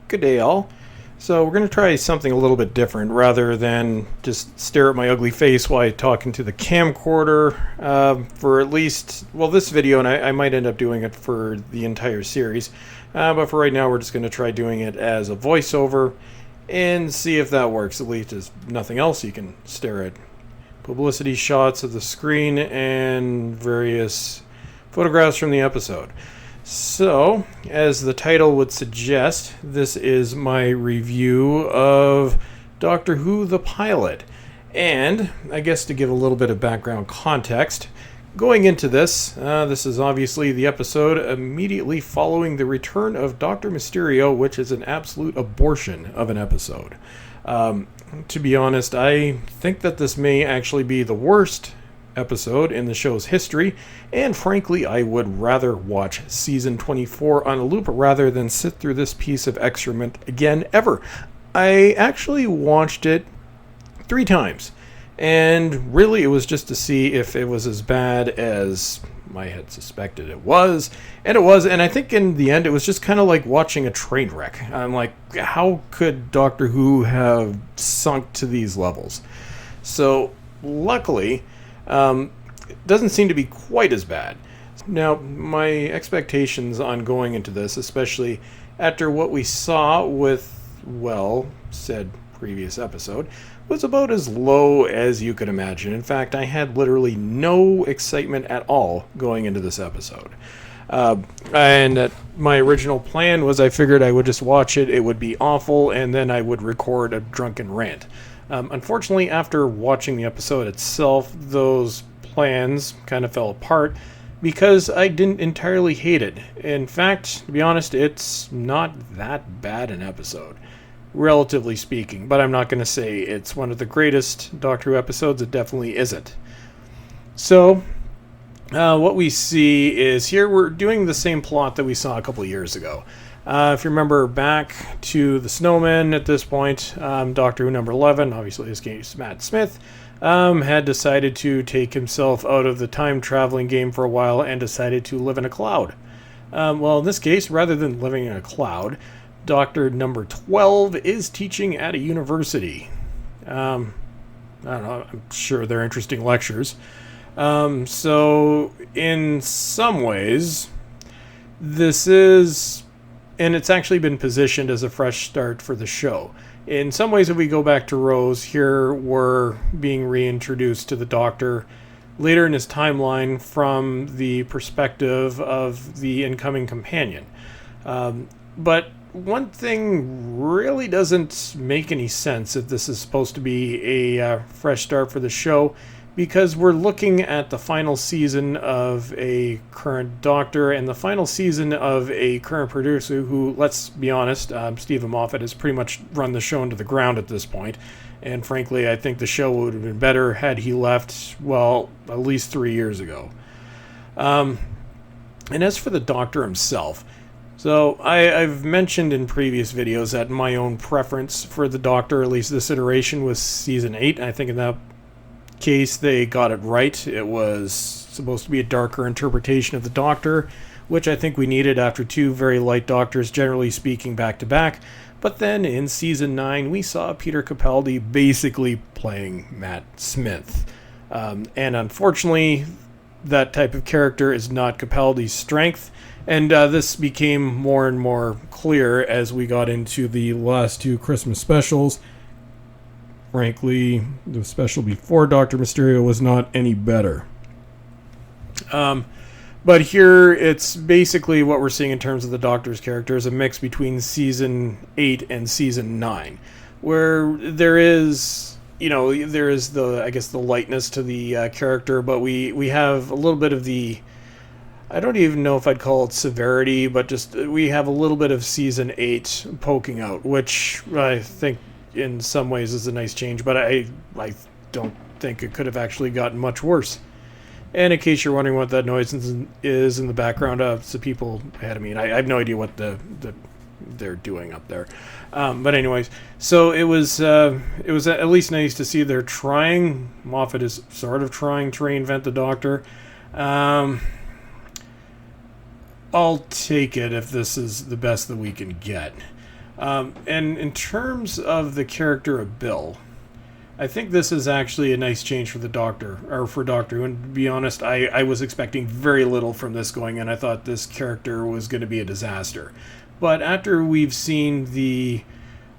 Good day, all. So we're going to try something a little bit different rather than just stare at my ugly face while I talk into the camcorder for at least, well, this video, and I might end up doing it for the entire series. But for right now, we're just going to try doing it as a voiceover and see if that works. At least as nothing else, you can stare at publicity shots of the screen and various photographs from the episode. So, as the title would suggest, this is my review of Doctor Who the pilot. And, I guess to give a little bit of background context, going into this, this is obviously the episode immediately following the return of Dr. Mysterio, which is an absolute abortion of an episode. To be honest, I think that this may actually be the worst episode in the show's history, and frankly, I would rather watch season 24 on a loop rather than sit through this piece of excrement again ever. I actually watched it 3 times, and really it was just to see if it was as bad as I had suspected it was, and it was, and I think in the end it was just kind of like watching a train wreck. I'm like, how could Doctor Who have sunk to these levels? So, luckily, it doesn't seem to be quite as bad. Now, my expectations on going into this, especially after what we saw with, well, said previous episode, was about as low as you could imagine. In fact, I had literally no excitement at all going into this episode. And my original plan was I figured I would just watch it, it would be awful, and then I would record a drunken rant. Unfortunately, after watching the episode itself, those plans kind of fell apart because I didn't entirely hate it. In fact, to be honest, it's not that bad an episode, relatively speaking, but I'm not going to say it's one of the greatest Doctor Who episodes. It definitely isn't. So, what we see is here we're doing the same plot that we saw a couple of years ago. If you remember back to the Snowman at this point, Doctor Who number 11, obviously his case Matt Smith, had decided to take himself out of the time-traveling game for a while and decided to live in a cloud. Well, in this case, rather than living in a cloud, Doctor number 12 is teaching at a university. I don't know, I'm sure they're interesting lectures. So, in some ways, this is... and it's actually been positioned as a fresh start for the show. In some ways, if we go back to Rose, here we're being reintroduced to the Doctor later in his timeline from the perspective of the incoming companion. But one thing really doesn't make any sense if this is supposed to be a fresh start for the show, because we're looking at the final season of a current Doctor and the final season of a current producer who, let's be honest, Stephen Moffat has pretty much run the show into the ground at this point. And frankly, I think the show would have been better had he left, well, at least 3 years ago. And as for the Doctor himself, so I've mentioned in previous videos that my own preference for the Doctor, at least this iteration, was season 8. I think in that case they got it right. It was supposed to be a darker interpretation of the Doctor, which I think we needed after 2 very light Doctors, generally speaking, back to back. But then in season 9 we saw Peter Capaldi basically playing Matt Smith, and unfortunately that type of character is not Capaldi's strength, and this became more and more clear as we got into the last 2 Christmas specials. Frankly, the special before Dr. Mysterio was not any better. But here, it's basically what we're seeing in terms of the Doctor's character is a mix between Season 8 and Season 9, where there is, there is the, I guess, the lightness to the character, but we have a little bit of the, I don't even know if I'd call it severity, but just we have a little bit of Season 8 poking out, which I think in some ways is a nice change, but I don't think it could have actually gotten much worse. And in case you're wondering what that noise is in the background, so people ahead of me, and I have no idea what they're doing up there. But anyways, so it was at least nice to see they're trying. Moffat is sort of trying to reinvent the Doctor. I'll take it if this is the best that we can get. And in terms of the character of Bill, I think this is actually a nice change for the Doctor, or for Doctor Who. And to be honest, I was expecting very little from this going in. I thought this character was going to be a disaster. But after we've seen the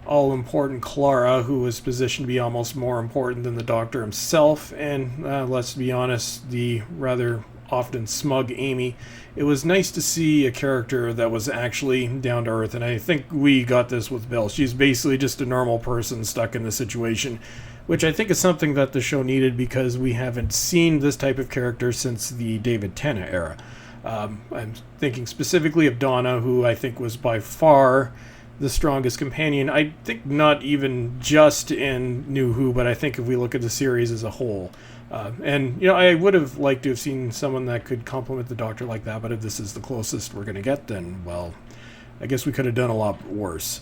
all-important Clara, who was positioned to be almost more important than the Doctor himself, and let's be honest, the rather often smug Amy, it was nice to see a character that was actually down to earth, and I think we got this with Bill. She's basically just a normal person stuck in the situation, which I think is something that the show needed, because we haven't seen this type of character since the David Tennant era. I'm thinking specifically of Donna, who I think was by far the strongest companion. I think not even just in New Who, but I think if we look at the series as a whole. And, I would have liked to have seen someone that could complement the Doctor like that, but if this is the closest we're going to get, then, well, I guess we could have done a lot worse.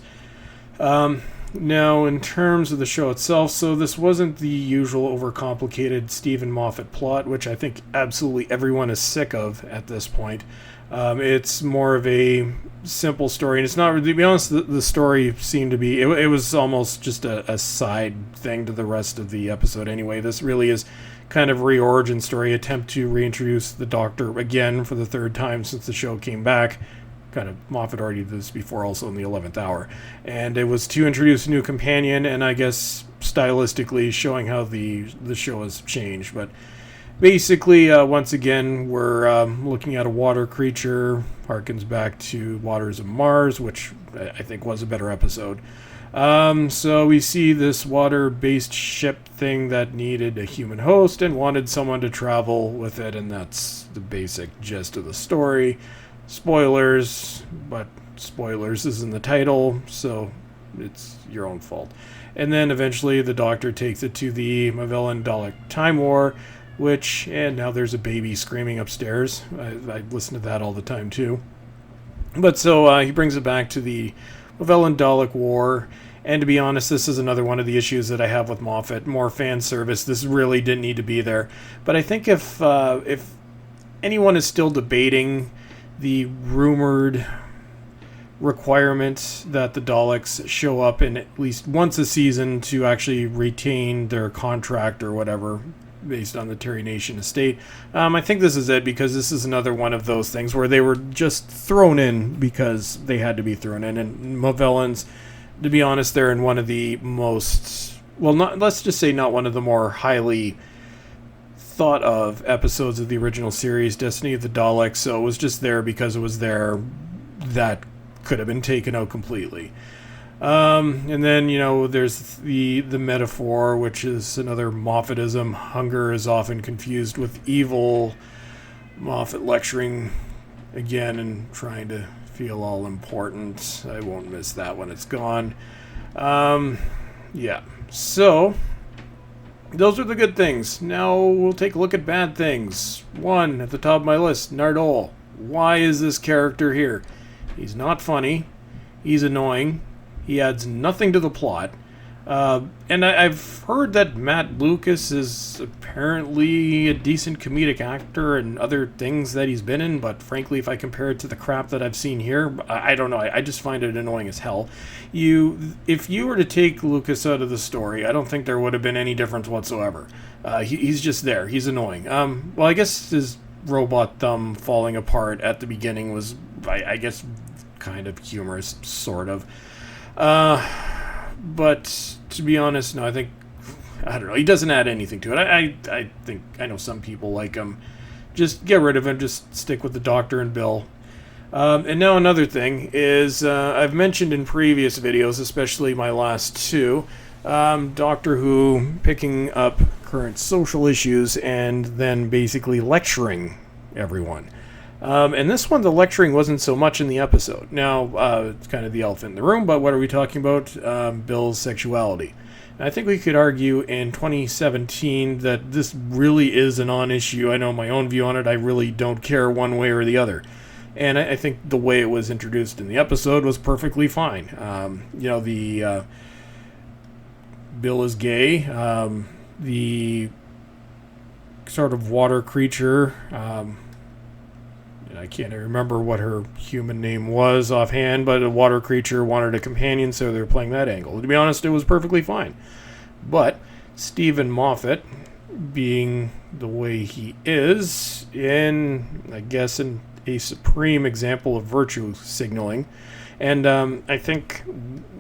Now, in terms of the show itself, so this wasn't the usual overcomplicated Stephen Moffat plot, which I think absolutely everyone is sick of at this point. It's more of a simple story, and it's not, to be honest, the story seemed to be, it was almost just a side thing to the rest of the episode anyway. This really is kind of a re-origin story, attempt to reintroduce the Doctor again for the third time since the show came back. Kind of, Moffat already did this before also in the 11th hour, and it was to introduce a new companion, and I guess stylistically showing how the show has changed. But basically, once again, we're looking at a water creature, harkens back to Waters of Mars, which I think was a better episode. So we see this water-based ship thing that needed a human host and wanted someone to travel with it, and that's the basic gist of the story. Spoilers, but spoilers is in the title, so it's your own fault. And then eventually the Doctor takes it to the Magellan Dalek Time War, and now there's a baby screaming upstairs. I listen to that all the time too. But so he brings it back to the Magellan Dalek War, and to be honest, this is another one of the issues that I have with Moffat. More fan service. This really didn't need to be there. But I think if anyone is still debating the rumored requirement that the Daleks show up in at least once a season to actually retain their contract or whatever based on the Terry Nation estate, I think this is it, because this is another one of those things where they were just thrown in because they had to be thrown in. And Movellans, to be honest, they're in one of the most, well, not, let's just say not one of the more highly thought of episodes of the original series, Destiny of the Daleks, so it was just there because it was there. That could have been taken out completely. And then, there's the metaphor, which is another Moffatism. Hunger is often confused with evil. Moffat lecturing again and trying to feel all important. I won't miss that when it's gone. Yeah, so those are the good things. Now we'll take a look at bad things. One, at the top of my list, Nardole. Why is this character here? He's not funny. He's annoying. He adds nothing to the plot. And I've heard that Matt Lucas is apparently a decent comedic actor and other things that he's been in, but frankly, if I compare it to the crap that I've seen here, I don't know. I just find it annoying as hell. If you were to take Lucas out of the story, I don't think there would have been any difference whatsoever. He's just there. He's annoying. Well, I guess his robot thumb falling apart at the beginning was, I guess, kind of humorous, sort of. But to be honest, no, I don't know. He doesn't add anything to it. I think I know some people like him. Just get rid of him. Just stick with the Doctor and Bill. And now another thing is, I've mentioned in previous videos, especially my last two, Doctor Who picking up current social issues and then basically lecturing everyone. And this one, the lecturing wasn't so much in the episode. Now, it's kind of the elephant in the room, but what are we talking about? Bill's sexuality. And I think we could argue in 2017 that this really is a non-issue. I know my own view on it. I really don't care one way or the other. And I think the way it was introduced in the episode was perfectly fine. Bill is gay. The sort of water creature, I can't remember what her human name was offhand, but a water creature wanted a companion, so they were playing that angle. To be honest, it was perfectly fine. But Stephen Moffat, being the way he is, I guess in a supreme example of virtue signaling. And I think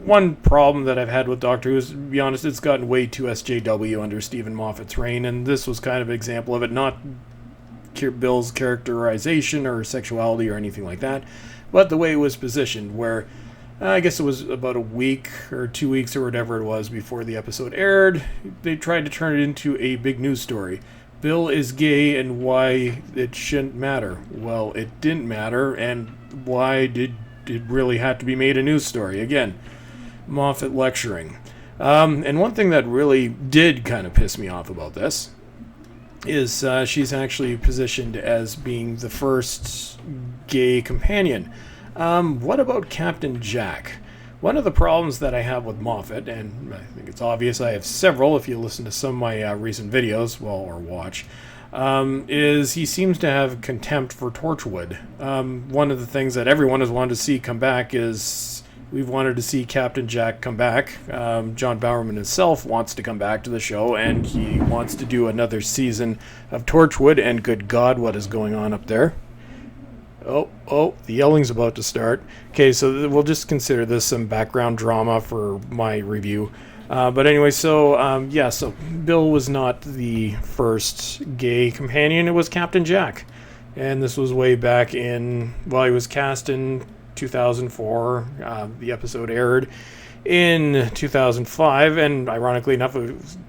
one problem that I've had with Doctor Who is, to be honest, it's gotten way too SJW under Stephen Moffat's reign, and this was kind of an example of it, not Bill's characterization or sexuality or anything like that, but the way it was positioned, where I guess it was about a week or 2 weeks or whatever it was before the episode aired, they tried to turn it into a big news story. Bill is gay and why it shouldn't matter. Well, it didn't matter, and why did it really have to be made a news story? Again, Moffat lecturing. And one thing that really did kind of piss me off about this is she's actually positioned as being the first gay companion. What about Captain Jack? One of the problems that I have with Moffat, and I think it's obvious, I have several if you listen to some of my recent videos, or watch, is he seems to have contempt for Torchwood. One of the things that everyone has wanted to see come back is we've wanted to see Captain Jack come back. John Bowerman himself wants to come back to the show, and he wants to do another season of Torchwood, and good God, what is going on up there? Oh, the yelling's about to start. Okay, so we'll just consider this some background drama for my review. But anyway, so Bill was not the first gay companion, it was Captain Jack. And this was way back in, well, he was cast in 2004. The episode aired in 2005, and ironically enough,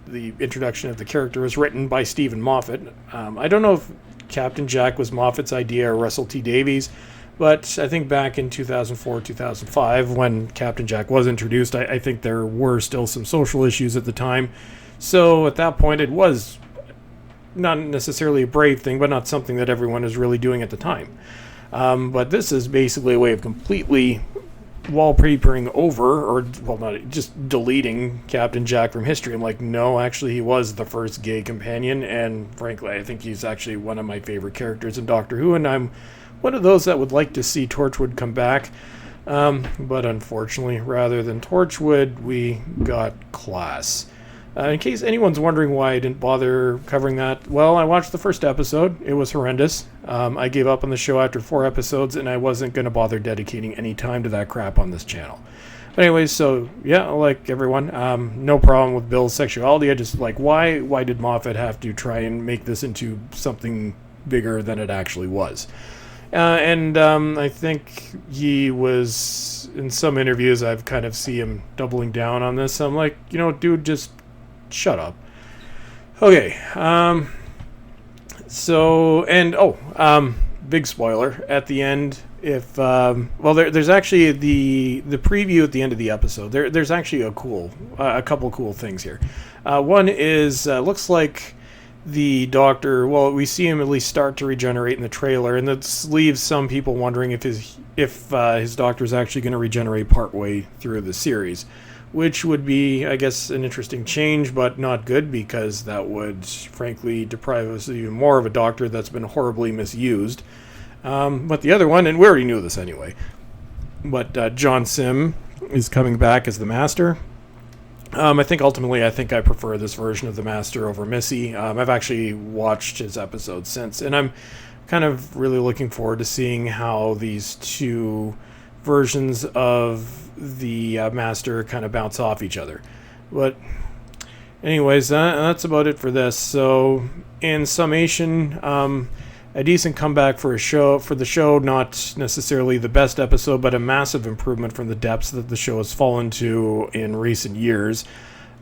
the introduction of the character was written by Stephen Moffat. I don't know if Captain Jack was Moffat's idea or Russell T Davies, but I think back in 2004, 2005, when Captain Jack was introduced, I think there were still some social issues at the time. So at that point, it was not necessarily a brave thing, but not something that everyone was really doing at the time. But this is basically a way of completely wallpapering over, or, well, not just deleting Captain Jack from history. I'm like, no, actually, he was the first gay companion, and frankly, I think he's actually one of my favorite characters in Doctor Who, and I'm one of those that would like to see Torchwood come back. But unfortunately, rather than Torchwood, we got Class. In case anyone's wondering why I didn't bother covering that, well, I watched the first episode. It was horrendous. I gave up on the show after 4 episodes, and I wasn't going to bother dedicating any time to that crap on this channel. But anyways, so, yeah, like everyone, no problem with Bill's sexuality. I just, like, why did Moffat have to try and make this into something bigger than it actually was? I think he was, in some interviews, I've kind of see him doubling down on this. I'm like, dude, just shut up. Okay. Big spoiler at the end. If there's actually the preview at the end of the episode. There's actually a couple cool things here. One is looks like the Doctor. Well, we see him at least start to regenerate in the trailer, and that leaves some people wondering if his Doctor is actually going to regenerate partway through the series. Which would be, I guess, an interesting change, but not good, because that would, frankly, deprive us even more of a Doctor that's been horribly misused. But the other one, and we already knew this anyway, but John Sim is coming back as the Master. I think I prefer this version of the Master over Missy. I've actually watched his episodes since, and I'm kind of really looking forward to seeing how these two versions of the Master kind of bounce off each other. But anyways, that's about it for this. So in summation, a decent comeback for the show, not necessarily the best episode, but a massive improvement from the depths that the show has fallen to in recent years.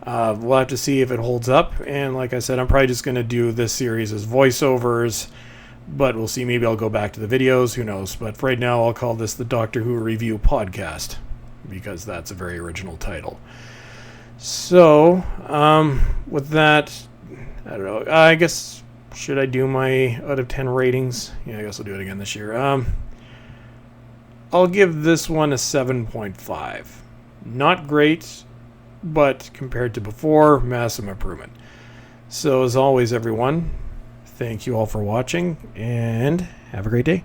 We'll have to see if it holds up, and like I said, I'm probably just going to do this series as voiceovers, but we'll see. Maybe I'll go back to the videos, who knows. But for right now, I'll call this the Doctor Who Review Podcast, because that's a very original title. So, with that, I don't know. I guess, should I do my out of 10 ratings? Yeah, I guess I'll do it again this year. I'll give this one a 7.5. Not great, but compared to before, massive improvement. So, as always, everyone, thank you all for watching, and have a great day.